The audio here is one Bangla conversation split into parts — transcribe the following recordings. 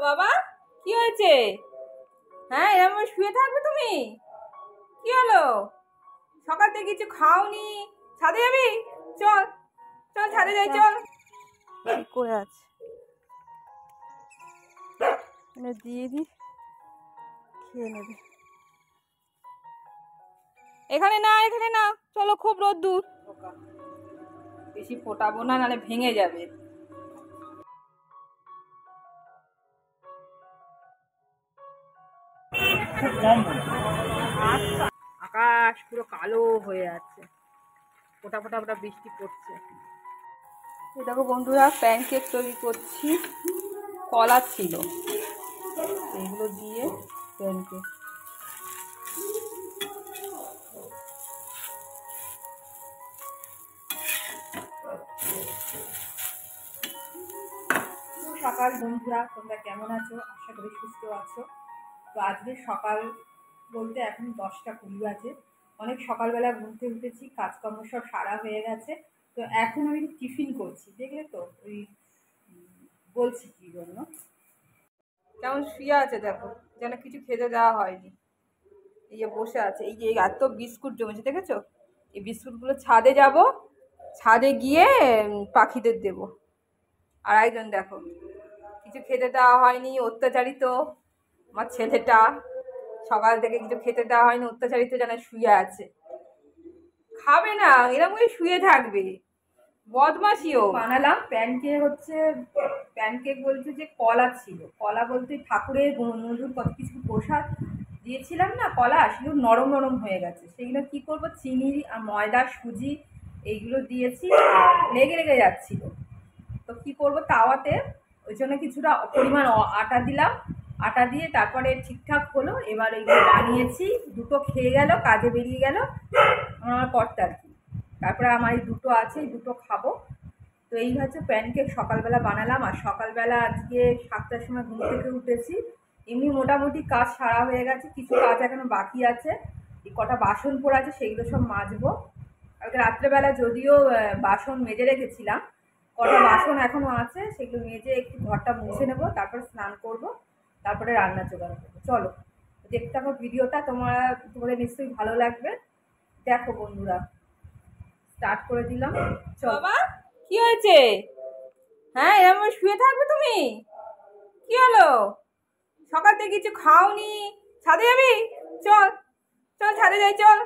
বাবা কি হয়েছে? হ্যাঁ, এরকম শুয়ে থাকবে তুমি? কি হলো? সকাল থেকে কিছু খাওনি? ছাদে যাবি? চল চল, ছাদে যাই, চল। করে আছে দিয়ে দি, খেয়ে নেবে। এখানে না, এখানে না, চলো, খুব রোদ্দুর। বেশি ফোটাবো না, নাহলে ভেঙে যাবে। আকাশ পুরো কালো হয়ে আছে, ফোটা ফোটা ফোটা বৃষ্টি পড়ছে। এই দেখো বন্ধুরা, প্যানকেক তৈরি করছি। কলা ছিল, এগুলো দিয়ে প্যানকেক। সকাল বন্ধুরা, তোমরা কেমন আছো? আশা করি সুস্থ আছো। তো আজকে সকাল বলতে এখন 10টা 20 বাজে। অনেক সকালবেলা ঘুমতে উঠেছি, কাজকর্ম সব সারা হয়ে গেছে। তো এখন আমি টিফিন করছি, দেখলে তো, ওই বলছি কি জন্য। কেমন শুয়ে আছে দেখো, যেন কিছু খেতে দেওয়া হয়নি। এই যে বসে আছে, এই যে এত বিস্কুট জমেছে দেখেছো? এই বিস্কুটগুলো ছাদে যাব, ছাদে গিয়ে পাখিদের দেব। আর একজন দেখো, কিছু খেতে দেওয়া হয়নি, অত্যাচারিত আমার ছেলেটা। সকাল থেকে কিছু খেতে দেওয়া হয়নি, অত্যাচারিত, যেন শুয়ে আছে। খাবে না, এরকমই শুয়ে থাকবে, বদমাশিও। বানালাম প্যানকেক, হচ্ছে প্যানকেক বলতে যে কলা ছিল, কলা বলতে ঠাকুরের নজর কত কিছু প্রসাদ দিয়েছিলাম না, কলা সেগুলো নরম নরম হয়ে গেছে। সেগুলো কি করব, চিনি আর ময়দা সুজি এইগুলো দিয়েছি, আর লেগে লেগে যাচ্ছিল। তো কি করব, তাওয়াতে ওই জন্য কিছুটা পরিমাণ আটা দিলাম। আটা দিয়ে তারপরে ঠিকঠাক হলো। এবার এইগুলো বানিয়েছি, দুটো খেয়ে গেল, কাজে বেরিয়ে গেল আমার কর্তা আর কি। তারপরে আমার এই দুটো আছে, এই দুটো খাবো। তো এই হচ্ছে প্যানকেক সকালবেলা বানালাম। আর সকালবেলা আজকে 7টার সময় ঘুম থেকে উঠেছি। এমনি মোটামুটি কাজ সারা হয়ে গেছে, কিছু কাজ এখনো বাকি আছে। এই কটা বাসন পড়ে আছে, সেগুলো সব মাজবো। কালকে রাত্রেবেলা যদিও বাসন মেজে রেখেছিলাম, কটা বাসন এখনো আছে, সেগুলো মেজে একটু ঘরটা মুছে নেবো, তারপর স্নান করব, তারপরে রান্না জোগাড় করবো। চলো দেখতে থাকো ভিডিওটা, তোমাদের নিশ্চয়ই ভালো লাগবে। দেখো বন্ধুরা, স্টার্ট করে দিলাম। বাবা কি হয়েছে? হ্যাঁ, এরকম শুয়ে থাকবে তুমি? কি হলো? সকাল থেকে কিছু খাওনি? ছাদে যাবি? চল চল, ছাদে যাই, চল।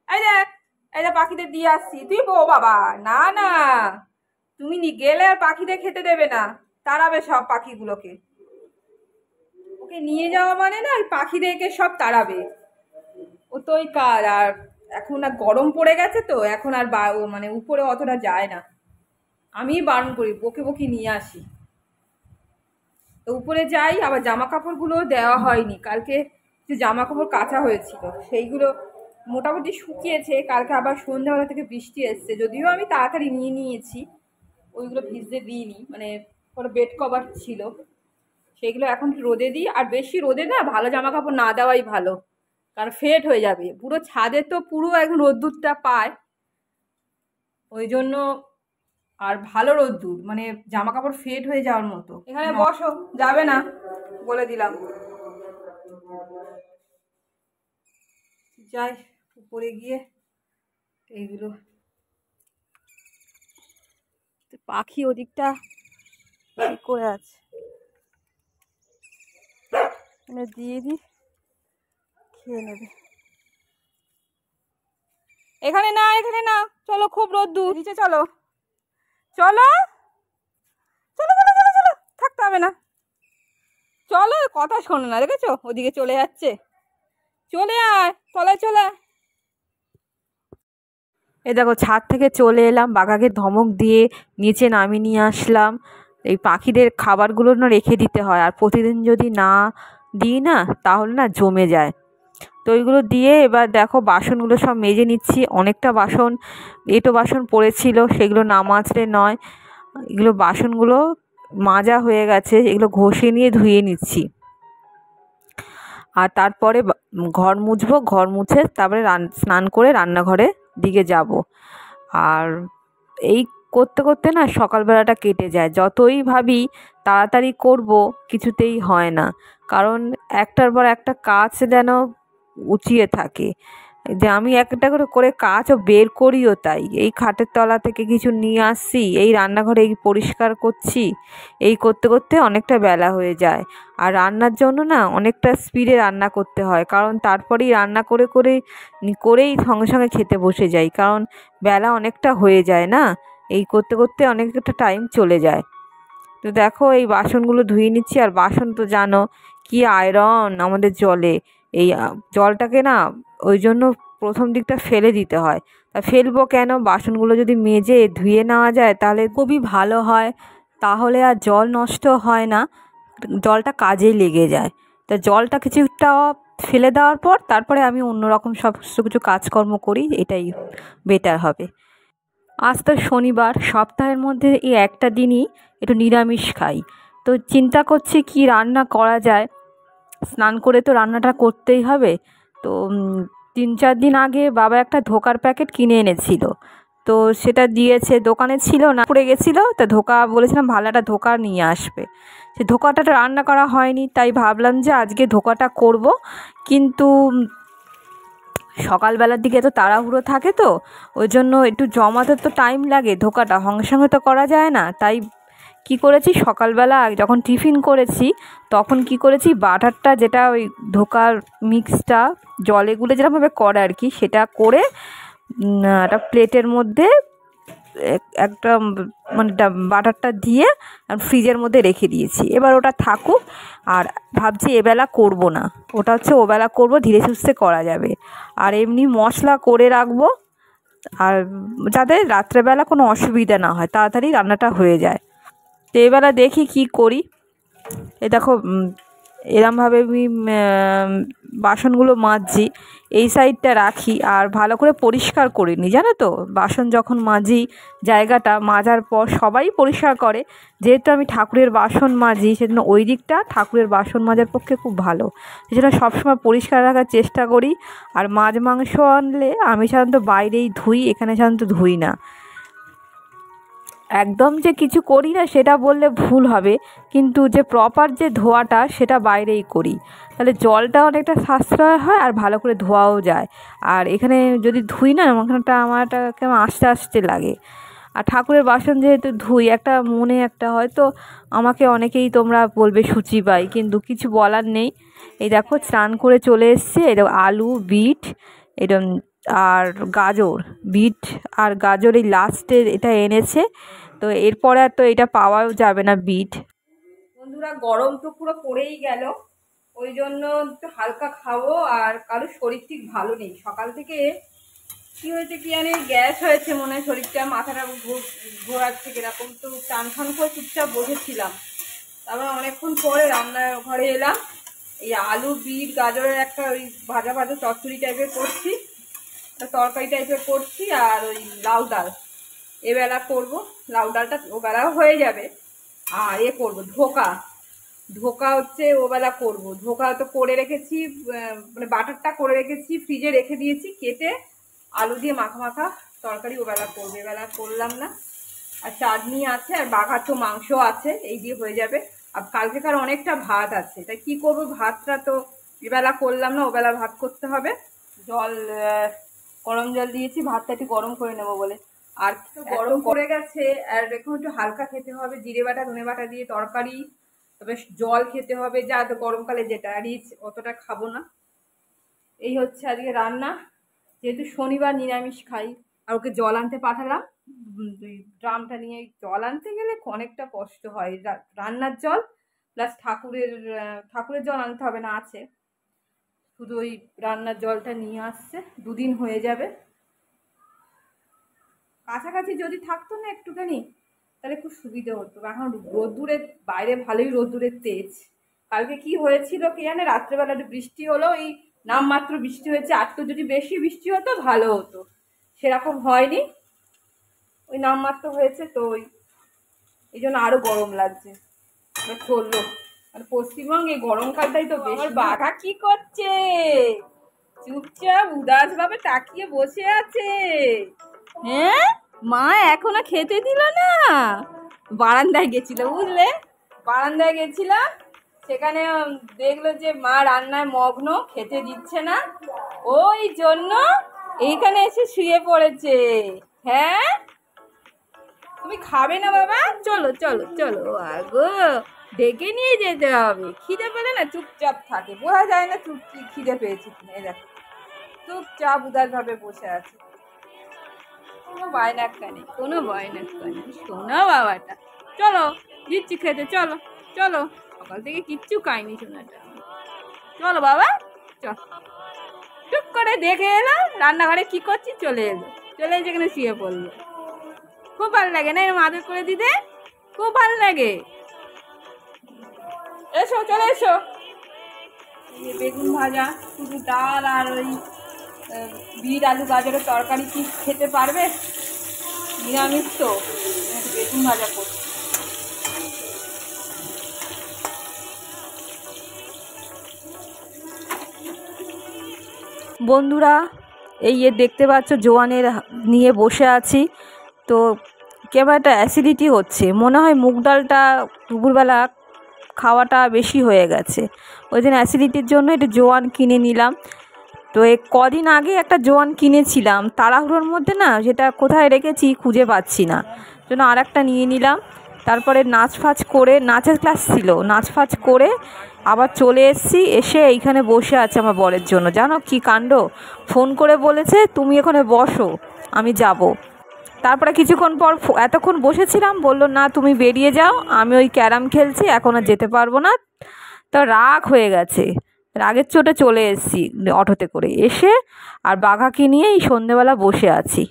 এই দেখ, এই দেখ, পাখিদের দিয়ে আসছি। তুই বাবা, না না, তুমি গেলে আর পাখিদের খেতে দেবে না, তাড়াবে সব পাখিগুলোকে। ওকে নিয়ে যাওয়া মানে না, ওই পাখিদেরকে সব তাড়াবে। ও তো ওই কাজ। আর এখন আর গরম পড়ে গেছে, তো এখন আর মানে উপরে অতটা যায় না। আমি বারণ করি, বকে বকে নিয়ে আসি। তো উপরে যাই, আবার জামা কাপড়গুলো দেওয়া হয়নি। কালকে যে জামা কাপড় কাচা হয়েছিল, সেইগুলো মোটামুটি শুকিয়েছে। কালকে আবার সন্ধ্যাবেলা থেকে বৃষ্টি এসছে, যদিও আমি তাড়াতাড়ি নিয়ে নিয়েছি, ওইগুলো ভিজতে দিইনি। মানে কোনো বেড কভার ছিল, সেইগুলো এখন রোদে দিই। আর বেশি রোদে না, ভালো জামা কাপড় না দেওয়াই ভালো, কারণ ফেড হয়ে যাবে। পুরো ছাদে তো পুরো এখন রোদ্দুরটা পায়, ওই জন্য। আর ভালো রোদ্দুর, মানে জামা কাপড় ফেড হয়ে যাওয়ার মতো। এখানে বসো, যাবে না, বলে দিলাম। যাই উপরে গিয়ে এইগুলো, পাখি ওদিকটা কি করে আছে, দিয়ে দি, খেয়ে নেবে। এখানে না, এখানে না, চলো, খুব রোদ্দুর, নিচে চলো, চলো চলো চলো চলো চলো, থাকতে হবে না, চলো। কথা শোনো না, দেখেছো ওদিকে চলে যাচ্ছে। চলে আয়, তলায় চলে আয়। এই দেখো, ছাদ থেকে চলে এলাম, বাঘাকে ধমক দিয়ে নিচে নামিয়ে নিয়ে আসলাম। এই পাখিদের খাবারগুলো না রেখে দিতে হয়, আর প্রতিদিন যদি না দিই না, তাহলে না জমে যায়। তো ওইগুলো দিয়ে এবার দেখো বাসনগুলো সব মেজে নিচ্ছি। অনেকটা বাসন, এঁটো বাসন পড়েছিল, সেগুলো না মাজলে নয়। এগুলো বাসনগুলো মাজা হয়ে গেছে, এগুলো ঘষে নিয়ে ধুয়ে নিচ্ছি। আর তারপরে ঘর মুছবো, ঘর মুছে তারপরে স্নান করে রান্নাঘরে দিকে যাব। আর এই করতে করতে না সকালবেলাটা কেটে যায়। যতই ভাবি তাড়াতাড়ি করব, কিছুতেই হয় না। কারণ একটার পর একটা কাজ যেন উঁচিয়ে থাকে, যে আমি একটা করে করে কাজও বের করিও তাই। এই খাটের তলা থেকে কিছু নিয়ে আসছি, এই রান্নাঘরে এই পরিষ্কার করছি, এই করতে করতে অনেকটা বেলা হয়ে যায়। আর রান্নার জন্য না অনেকটা স্পিডে রান্না করতে হয়, কারণ তারপরেই রান্না করেই সঙ্গে সঙ্গে খেতে বসে যাই, কারণ বেলা অনেকটা হয়ে যায় না, এই করতে করতে অনেকটা টাইম চলে যায়। তো দেখো এই বাসনগুলো ধুয়ে নিচ্ছি। আর বাসন তো জানো কি আয়রন আমাদের জলে, এই জলটাকে না ওই জন্য প্রথম দিকটা ফেলে দিতে হয়। তা ফেলবো কেন, বাসনগুলো যদি মেজে ধুয়ে নেওয়া যায় তাহলে খুবই ভালো হয়, তাহলে আর জল নষ্ট হয় না, জলটা কাজেই লেগে যায়। তা জলটা কিছুটা ফেলে দেওয়ার পর তারপরে আমি অন্যরকম সমস্ত কিছু কাজকর্ম করি, এটাই বেটার হবে। আজ তো শনিবার, সপ্তাহের মধ্যে এই একটা দিনই একটু নিরামিষ খাই। তো চিন্তা করছি কি রান্না করা যায়। স্নান করে তো রান্নাটা করতেই হবে। তো 3-4 দিন আগে বাবা একটা ধোকার প্যাকেট কিনে এনেছিল, তো সেটা দিয়েছে, দোকানে ছিল না, পড়ে গেছিলো, তা ধোকা বলেছিলাম ভালো একটা ধোকা নিয়ে আসবে। সে ধোকাটা রান্না করা হয়নি, তাই ভাবলাম যে আজকে ধোকাটা করব। কিন্তু সকালবেলার দিকে এত তাড়াহুড়ো থাকে, তো ওই জন্য একটু জমাতে তো টাইম লাগে, ধোকাটা সঙ্গে সঙ্গে তো করা যায় না। তাই কি করেছি, সকালবেলা যখন টিফিন করেছি তখন কি করেছি, বাটারটা যেটা ওই ধোকার মিক্সটা জলে গুলে যেরকমভাবে করে আর কি, সেটা করে একটা প্লেটের মধ্যে একটা মানে বাটারটা দিয়ে ফ্রিজের মধ্যে রেখে দিয়েছি। এবার ওটা থাকুক। আর ভাবছি এবেলা করব না, ওটা হচ্ছে ওবেলা করব, ধীরে সুস্থে করা যাবে। আর এমনি মশলা করে রাখবো, আর যাতে রাত্রেবেলা কোনো অসুবিধা না হয়, তাড়াতাড়ি রান্নাটা হয়ে যায়। তো এবেলা দেখি কি করি। এই দেখো এরমভাবে আমি বাসনগুলো মাজছি, এই সাইডটা রাখি আর ভালো করে পরিষ্কার করে নিই। জানো তো, বাসন যখন মাজি জায়গাটা মাজার পর সবাই পরিষ্কার করে, যেহেতু আমি ঠাকুরের বাসন মাজি সেজন্য ওই দিকটা ঠাকুরের বাসন মাজার পক্ষে খুব ভালো, সেজন্য সবসময় পরিষ্কার রাখার চেষ্টা করি। আর মাছ মাংস আনলে আমি সাধারণত বাইরেই ধুই, এখানে সাধারণত ধুই না। একদম যে কিছু করি না সেটা বললে ভুল হবে, কিন্তু যে প্রপার যে ধোয়াটা সেটা বাইরেই করি, তাহলে জলটা অনেকটা সাশ্রয় হয় আর ভালো করে ধোয়াও যায়। আর এখানে যদি ধুই না, ওখানটা আমারটা কেমন আস্তে আস্তে লাগে। আর ঠাকুরের বাসন যেহেতু ধুই, একটা মনে একটা হয়তো আমাকে অনেকেই তোমরা বলবে শুচিবাই, কিন্তু কিছু বলার নেই। এই দেখো স্নান করে চলে এসছে, এরকম আলু বিট এরকম আর গাজর, বিট আর গাজর এই লাস্টের এটা এনেছে, তো এরপরে আর তো এটা পাওয়াও যাবে না বিট। বন্ধুরা গরম তো পুরো পড়েই গেল, ওই জন্য একটু হালকা খাবো। আর কারোর শরীর ঠিক ভালো নেই, সকাল থেকে কি হয়েছে কি জানি, গ্যাস হয়েছে মনে হয়, শরীরটা মাথাটা ঘোরাচ্ছে কিরকম। তো চান ফান করে চুপচাপ বসেছিলাম, তারপর অনেকক্ষণ পরে রান্নার ঘরে এলাম। এই আলু বিট গাজরের একটা ওই ভাজা ভাজা চচ্চড়ি টাইপের করছি, তরকারি টাইপের করছি। আর ওই লাউ ডাল এবেলা করবো, লাউ ডালটা ওবেলাও হয়ে যাবে। আর করবো ধোকা, ধোকা হচ্ছে ওবেলা করবো। ধোকা তো করে রেখেছি, মানে বাটারটা করে রেখেছি, ফ্রিজে রেখে দিয়েছি, কেটে আলু দিয়ে মাখা মাখা তরকারি ওবেলা করবো, এবেলা করলাম না। আর চাটনি আছে, আর বাঘাতো মাংস আছে, এই দিয়ে হয়ে যাবে। আর কালকেকার অনেকটা ভাত আছে, তাই কি করবো, ভাতটা তো এবেলা করলাম না, ওবেলা ভাত করতে হবে। জল গরম জল দিয়েছি, ভাতটা একটু গরম করে নেবো বলে। আর গরম করে গেছে, আর এখন একটু হালকা খেতে হবে, জিরে বাটা ধনে বাটা দিয়ে তরকারি, তবে জল খেতে হবে, যা তো গরমকালে যেটা রিচ অতটা খাবো না। এই হচ্ছে আজকে রান্না, যেহেতু শনিবার নিরামিষ খাই। আর ওকে জল আনতে পাঠালাম, ড্রামটা নিয়ে জল আনতে গেলে অনেকটা কষ্ট হয়, রান্নার জল প্লাস ঠাকুরের জল আনতে হবে না, আছে, শুধু ওই রান্নার জলটা নিয়ে আসছে, 2 দিন হয়ে যাবে। কাছাকাছি যদি থাকতো না একটুখানি, তাহলে খুব সুবিধে হতো। এখন রোদ্দুরের বাইরে ভালোই রোদ্দুরের তেজ। কালকে কি হয়েছিল কে জানে, রাত্রেবেলা বৃষ্টি হলো, এই নামমাত্র বৃষ্টি হয়েছে, আর তো যদি বেশি বৃষ্টি হতো ভালো হতো, সেরকম হয়নি, ওই নামমাত্র হয়েছে। তো এই জন্য আরো গরম লাগছে চললো। আর পশ্চিমবঙ্গে গরমকালটাই তো বেশি। বাঘা কি করছে, চুপচাপ উদাস ভাবে তাকিয়ে বসে আছে। হ্যাঁ মা এখনো খেতে দিল না, বারান্দায় গেছিল বুঝলে, বারান্দায় গেছিলাম, সেখানে দেখলো যে মা রান্নায় মগ্ন, খেতে দিচ্ছে না, ওই জন্য এইখানে এসে শুয়ে পড়েছে। হ্যাঁ তুমি খাবে না বাবা? চলো চলো চলো, আগো ডেকে নিয়ে যেতে হবে। খিদে পেলে না চুপচাপ থাকে, বোঝা যায় না চুপ খিদে পেয়েছি কিনা। এই দেখো চুপচাপ উদাস ভাবে বসে আছে, কোনো বায়নাক্কা নেই, কোনো বায়নাক্কা নেই, শোনা বাবাটা। চলো দিচ্ছি খেতে, চলো চলো, সকাল থেকে কিচ্ছু খাইনি সোনাটা। চলো বাবা চল। টুক করে দেখে এলো রান্নাঘরে কি করছি, চলে এলো, চলে এসে এখানে শুয়ে পড়লো। খুব ভালো লাগে না এরম আদর করে দিতে, খুব ভালো লাগে। এসো চলে এসো। বেগুন ভাজা, শুধু ডাল আর ওই বিট আলু গাজরের তরকারি কি খেতে পারবে? নিরামিষ তো, বেগুন ভাজা করছি। বন্ধুরা এই দেখতে পাচ্ছ জোয়ানের নিয়ে বসে আছি, তো কেমন একটা অ্যাসিডিটি হচ্ছে, মনে হয় মুগ ডালটা দুপুরবেলা খাওয়াটা বেশি হয়ে গেছে, ওই জন্য অ্যাসিডিটির জন্য একটু জোয়ান কিনে নিলাম। তো কদিন আগে একটা জোয়ান কিনেছিলাম, তাড়াহুড়োর মধ্যে না যেটা কোথায় রেখেছি খুঁজে পাচ্ছি না, জন্য আর একটা নিয়ে নিলাম। তারপরে নাচফাচ করে, নাচের ক্লাস ছিল, নাচফাচ করে আবার চলে এসেছি, এসে এইখানে বসে আছে আমার বরের জন্য। জানো কি কাণ্ড, ফোন করে বলেছে তুমি এখানে বসো আমি যাব। তারপরে কিছুক্ষণ পর এতক্ষণ বসেছিলাম, বললো না তুমি বেরিয়ে যাও, আমি ওই ক্যারাম খেলছি, এখন আর যেতে পারবো না। তো রাগ হয়ে গেছে, রাগের চোটে চলে এসেছি অটোতে করে, এসে আর বাঘাকে নিয়ে এই সন্ধেবেলা বসে আছি।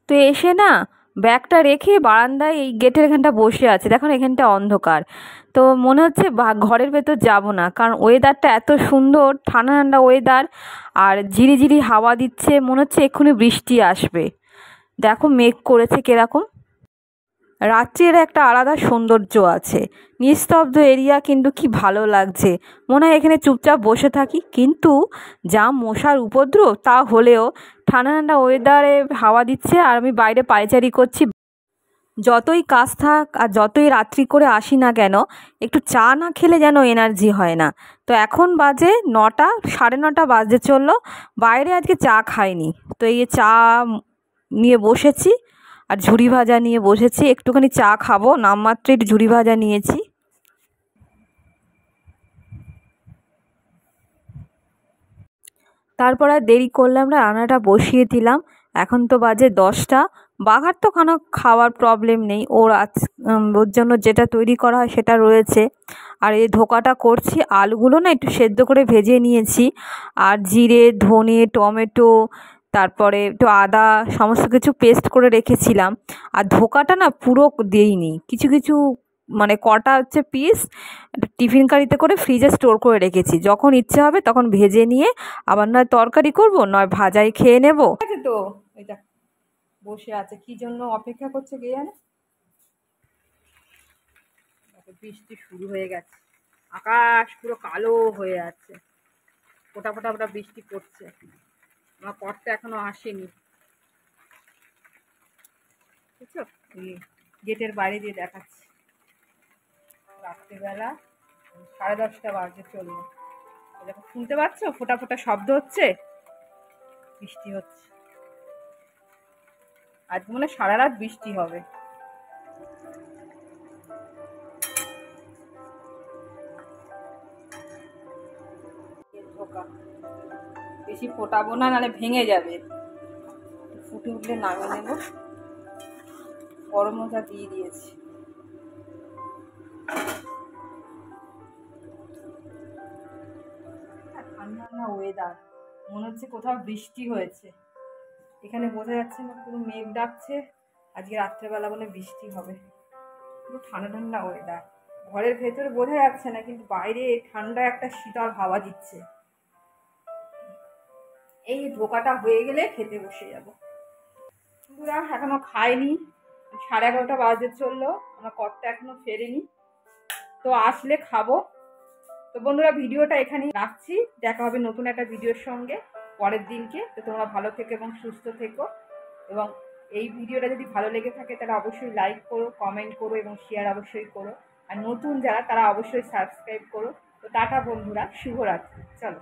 তো এসে না ব্যাগটা রেখে বারান্দায় এই গেটের এখানটা বসে আছে, দেখুন এখানটা অন্ধকার, তো মনে হচ্ছে ঘরের ভেতর যাব না, কারণ ওয়েদারটা এত সুন্দর, ঠান্ডা ঠান্ডা ওয়েদার, আর ঝিরিঝিরি হাওয়া দিচ্ছে, মনে হচ্ছে এক্ষুনি বৃষ্টি আসবে। দেখো মেঘ করেছে কিরকম, রাত্রির একটা আলাদা সৌন্দর্য আছে, নিস্তব্ধ এরিয়া, কিন্তু কি ভালো লাগছে, মনে হয় এখানে চুপচাপ বসে থাকি। কিন্তু যা মশার উপদ্রব, তা হলেও ঠান্ডা ঠান্ডা ওয়েদারে হাওয়া দিচ্ছে, আর আমি বাইরে পায়চারি করছি। যতই কাজ থাক আর যতই রাত্রি করে আসি না কেন, একটু চা না খেলে যেন এনার্জি হয় না। তো এখন বাজে 9টা, 9:30 বাজতে চললো, বাইরে আজকে চা খাইনি, তো এই চা নিয়ে বসেছি, আর ঝুরি ভাজা নিয়ে বসেছি, একটুখানি চা খাবো, নামমাত্র একটু ঝুরি ভাজা নিয়েছি। তারপর আর দেরি করলাম না, রান্নাটা বসিয়ে দিলাম। এখন তো বাজে 10টা, বাঘার তো কোনো খাওয়ার প্রবলেম নেই, ওর ওর জন্য যেটা তৈরি করা হয় সেটা রয়েছে। আর এই ধোকাটা করছি, আলুগুলো না একটু সেদ্ধ করে ভেজে নিয়েছি, আর জিরে ধনে টমেটো তারপরে একটু আদা সমস্ত কিছু পেস্ট করে রেখেছিলাম। আর ধোকাটা না পুরো দিইনি, কিছু কিছু মানে কটা হচ্ছে পিস টিফিন কারিতে করে ফ্রিজে স্টোর করে রেখেছি, যখন ইচ্ছে হবে তখন ভেজে নিয়ে আবার নয় তরকারি করব, নয় ভাজাই খেয়ে নেব। আছে তো, এটা বসে আছে, কি জন্য অপেক্ষা করছে কে জানে। বৃষ্টি শুরু হয়ে গেছে, আকাশ পুরো কালো হয়ে আছে, ফোটা ফোটা ফোটা বৃষ্টি পড়ছে। আমার কর্তা এখনো আসেনি, বুঝছো, গেটের বাইরে দিয়ে দেখাচ্ছি, রাত্রিবেলা 10:30 বাজে চললো, দেখো শুনতে পাচ্ছ ফোটা ফোটা শব্দ হচ্ছে, বৃষ্টি হচ্ছে, আজ মনে সারা রাত বৃষ্টি হবে। বেশি ফোটাবো না, নাহলে ভেঙে যাবে, ফুটে উঠলে নামিয়ে নেব। গরম মশলা দিয়ে দিয়েছি। ঠান্ডা ঠান্ডা ওয়েদার, মনে হচ্ছে কোথাও বৃষ্টি হয়েছে, এখানে বোঝা যাচ্ছে না, পুরো মেঘ ডাকছে, আজকে রাত্রেবেলা বলে বৃষ্টি হবে। পুরো ঠান্ডা ঠান্ডা ওয়েদার, ঘরের ভেতরে বোঝা যাচ্ছে না, কিন্তু বাইরে ঠান্ডা একটা শীতল হাওয়া দিচ্ছে। এই ধোকাটা হয়ে গেলে খেতে বসে যাব। বন্ধুরা এখনো খাইনি, 11:30 বাজে চললো, আমার কর্তা এখনো ফেরেনি, তো আসলে খাবো। তো বন্ধুরা ভিডিওটা এখানেই রাখছি, দেখা হবে নতুন একটা ভিডিওর সঙ্গে পরের দিনকে। তো তোমরা ভালো থেকো এবং সুস্থ থেকো, এবং এই ভিডিওটা যদি ভালো লেগে থাকে তাহলে অবশ্যই লাইক করো, কমেন্ট করো এবং শেয়ার অবশ্যই করো। আর নতুন যারা তারা অবশ্যই সাবস্ক্রাইব করো। তো টাটা বন্ধুরা, শুভরাত্রি। চলো।